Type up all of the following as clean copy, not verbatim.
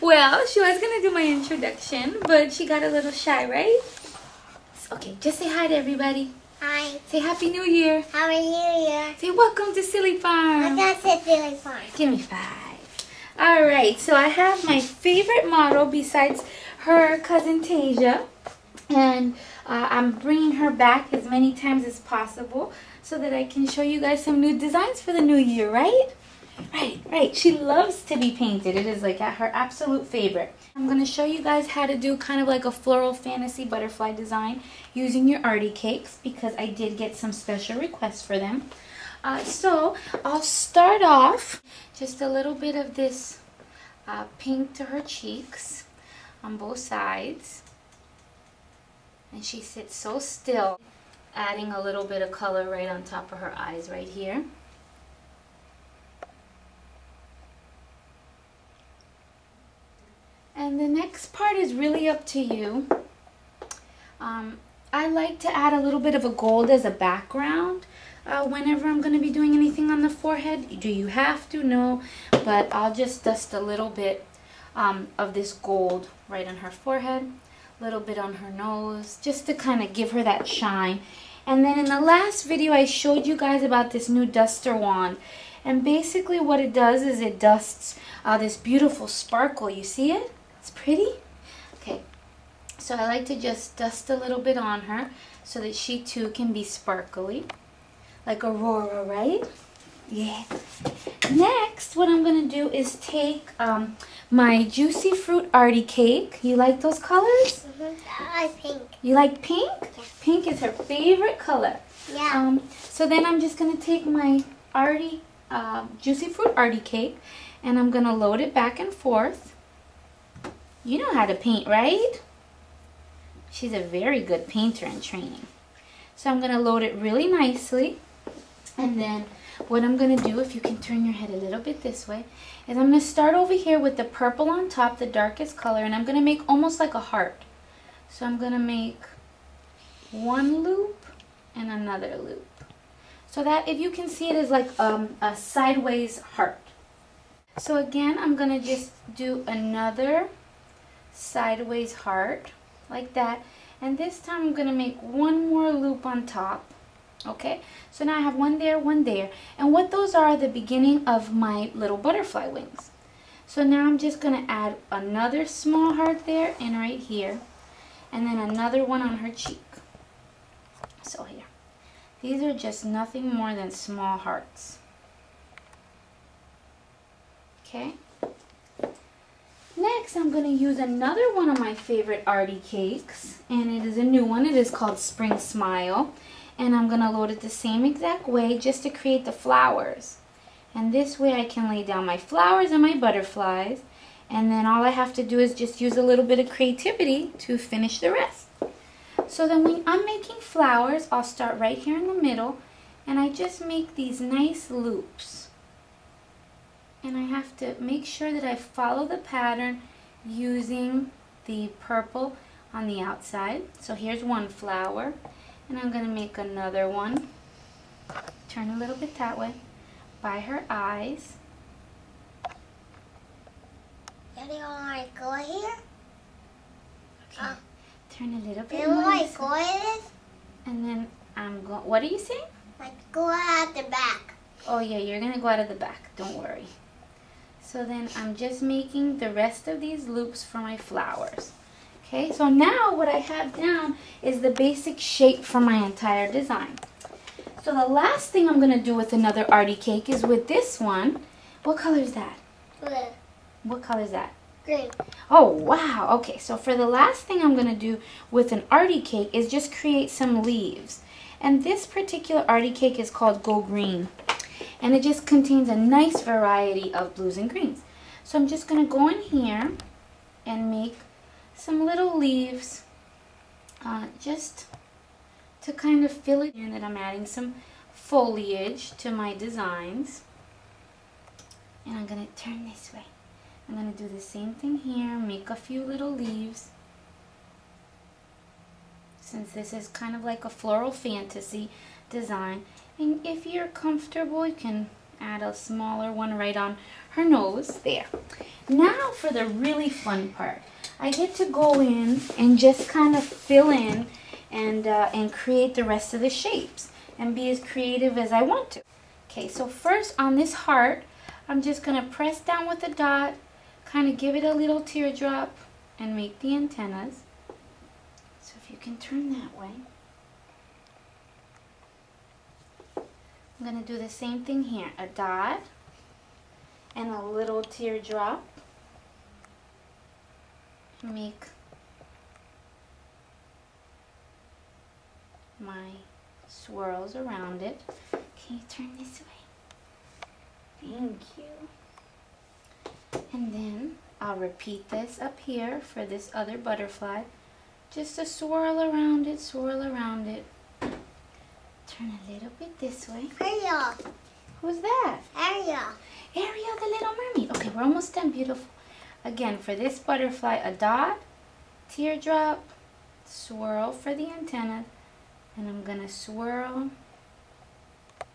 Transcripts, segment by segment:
Well, she was gonna do my introduction, but she got a little shy, right? Okay, just say hi to everybody. Hi. Say Happy New Year. Happy New Year. Say welcome to Silly Farm. I got to Silly Farm. Give me 5. Alright, so I have my favorite model besides her cousin Tasia. And I'm bringing her back as many times as possible so that I can show you guys some new designs for the new year, right? Right. She loves to be painted. It is like her absolute favorite. I'm going to show you guys how to do kind of like a floral fantasy butterfly design using your arty cakes because I did get some special requests for them. So I'll start off just a little bit of this pink to her cheeks on both sides. And she sits so still, adding a little bit of color right on top of her eyes right here. And the next part is really up to you. I like to add a little bit of a gold as a background whenever I'm going to be doing anything on the forehead. Do you have to? No, but I'll just dust a little bit of this gold right on her forehead, a little bit on her nose, just to kind of give her that shine. And then in the last video I showed you guys about this new duster wand. And basically what it does is it dusts this beautiful sparkle. You see it? It's pretty. Okay, so I like to just dust a little bit on her so that she too can be sparkly, like Aurora, right? Yeah. Next, what I'm going to do is take my Juicy Fruit Arty Cake. You like those colors? I like pink. You like pink? Yeah. Pink is her favorite color. Yeah. So then I'm just going to take my Juicy Fruit Arty Cake and I'm going to load it back and forth. You know how to paint, right? She's a very good painter in training. So I'm going to load it really nicely. And then what I'm going to do, if you can turn your head a little bit this way, is I'm going to start over here with the purple on top, the darkest color, and I'm going to make almost like a heart. So I'm going to make one loop and another loop. So that, if you can see it, is like a sideways heart. So again, I'm going to just do another sideways heart like that, and this time I'm going to make one more loop on top. Okay, so now I have one there, and what those are the beginning of my little butterfly wings. So now I'm just going to add another small heart there and right here, and then another one on her cheek. So here, these are just nothing more than small hearts. Okay. Next, I'm going to use another one of my favorite arty cakes, and it is a new one. It is called Spring Smile, and I'm going to load it the same exact way just to create the flowers. And this way I can lay down my flowers and my butterflies, and then all I have to do is just use a little bit of creativity to finish the rest. So then when I'm making flowers, I'll start right here in the middle, and I just make these nice loops. And I have to make sure that I follow the pattern using the purple on the outside. So here's one flower, and I'm going to make another one. Turn a little bit that way by her eyes. You don't want to go here? Okay. Turn a little bit You more. want to go in? And then I'm going. What are you saying? Like go out the back. Oh yeah, you're going to go out of the back. Don't worry. So then I'm just making the rest of these loops for my flowers. Okay, so now what I have down is the basic shape for my entire design. So the last thing I'm going to do with another arty cake is with this one. What color is that? Blue. What color is that? Green. Oh, wow. Okay, so for the last thing I'm going to do with an arty cake is just create some leaves. And this particular arty cake is called Go Green. And it just contains a nice variety of blues and greens. So I'm just going to go in here and make some little leaves just to kind of fill it in, that I'm adding some foliage to my designs. And I'm going to turn this way. I'm going to do the same thing here, make a few little leaves. Since this is kind of like a floral fantasy design. And if you're comfortable, you can Add a smaller one right on her nose. There. Now for the really fun part. I get to go in and just kind of fill in and create the rest of the shapes and be as creative as I want to. Okay, so first on this heart, I'm just going to press down with a dot, kind of give it a little teardrop, and make the antennas. So if you can turn that way. I'm going to do the same thing here. A dot and a little teardrop. Make my swirls around it. Can you turn this way? Thank you. And then I'll repeat this up here for this other butterfly. Just a swirl around it, swirl around it. Turn a little bit this way. Ariel. Who's that? Ariel. Ariel, the little mermaid. Okay, we're almost done. Beautiful. Again, for this butterfly, a dot, teardrop, swirl for the antenna, and I'm going to swirl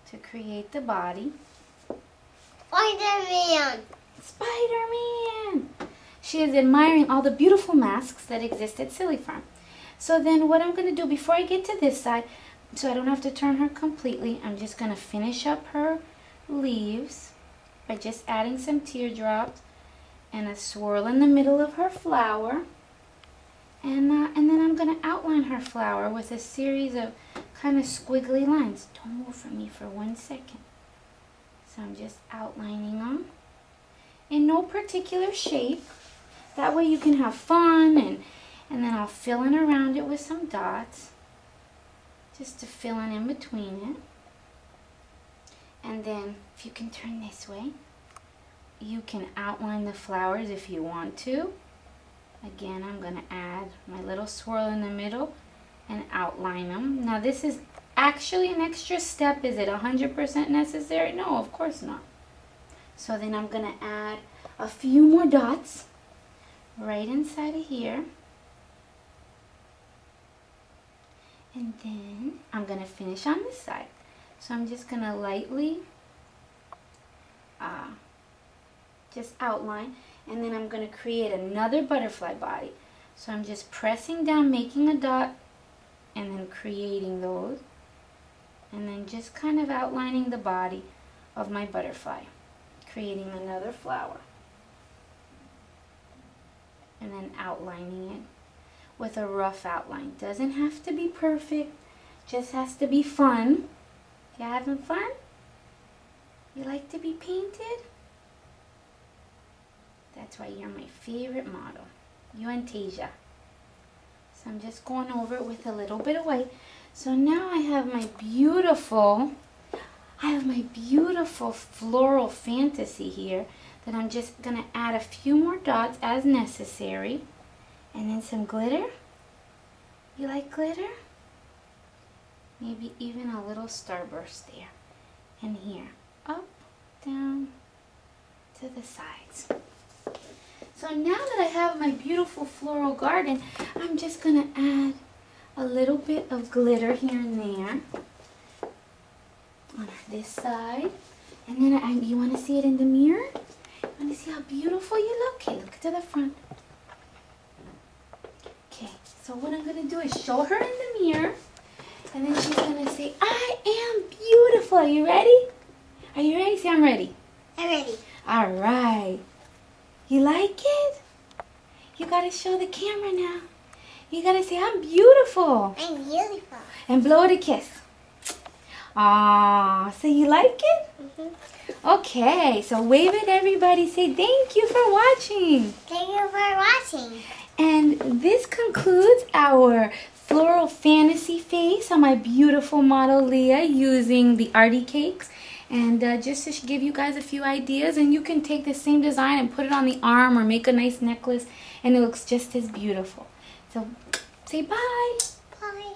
to create the body. Spider-Man. Spider-Man! She is admiring all the beautiful masks that exist at Silly Farm. So then what I'm going to do before I get to this side, so I don't have to turn her completely, I'm just going to finish up her leaves by just adding some teardrops and a swirl in the middle of her flower. And then I'm going to outline her flower with a series of kind of squiggly lines. Don't move from me for 1 second. So I'm just outlining them in no particular shape. That way you can have fun, and then I'll fill in around it with some dots just to fill in between it. And then if you can turn this way, you can outline the flowers if you want to. Again, I'm going to add my little swirl in the middle and outline them. Now this is actually an extra step. Is it 100% necessary? No, of course not. So then I'm going to add a few more dots right inside of here. And then I'm going to finish on this side. So I'm just going to lightly just outline, and then I'm going to create another butterfly body. So I'm just pressing down, making a dot, and then creating those, and then just kind of outlining the body of my butterfly, creating another flower, and then outlining it with a rough outline. Doesn't have to be perfect, just has to be fun. You having fun? You like to be painted? That's why you're my favorite model. You and Tasia. So I'm just going over it with a little bit of white. So now I have my beautiful floral fantasy here that I'm just going to add a few more dots as necessary. And then some glitter. You like glitter? Maybe even a little starburst there. And here. Up, down, to the sides. So now that I have my beautiful floral garden, I'm just going to add a little bit of glitter here and there on this side. And then you want to see it in the mirror? You want to see how beautiful you look? Okay, look to the front. Okay, so what I'm going to do is show her in the mirror. And then she's going to say, I am beautiful. Are you ready? Are you ready? Say, I'm ready. I'm ready. All right. You like it? You got to show the camera now. You got to say, I'm beautiful. I'm beautiful. And blow it a kiss. Aww. So you like it? Mm-hmm. Okay. So wave at everybody. Say thank you for watching. Thank you for watching. And this concludes our floral fantasy face on my beautiful model Lia using the Artie cakes. And just to give you guys a few ideas, and you can take the same design and put it on the arm or make a nice necklace, and it looks just as beautiful. So say bye. Bye.